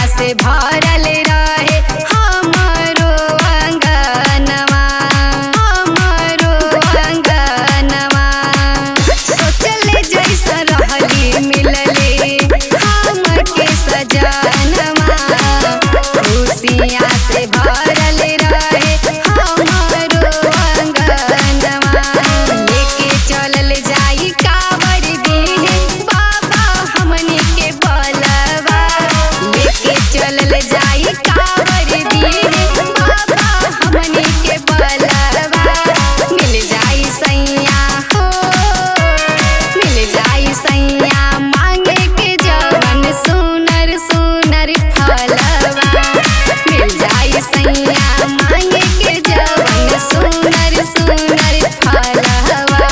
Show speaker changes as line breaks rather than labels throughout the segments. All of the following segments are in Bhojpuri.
से भरल रहे हमारो अंगनवा, हमारो अंगनवा। सोचले जैसा रहली मिलले हमके सजनवा, खुशियाँ से भरल रहे हमारो अंगनवा। लेके चलल जाई कांवर दीहे बाबा हमनी के बलवा, लेके चलल जाई कांवर दीहे बाबा हमनी के बलवा। मिल जाई सैया हो, मिल जाई सैया मांगे के जवन सुनर सुनर फलवा। मिल जाई सैया मांगे के जवन सुनर सुनर फलवा।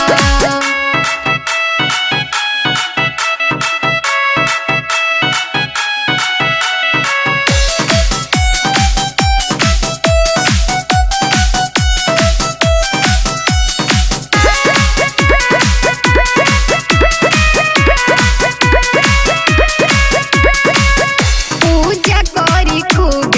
पूजा करी खूब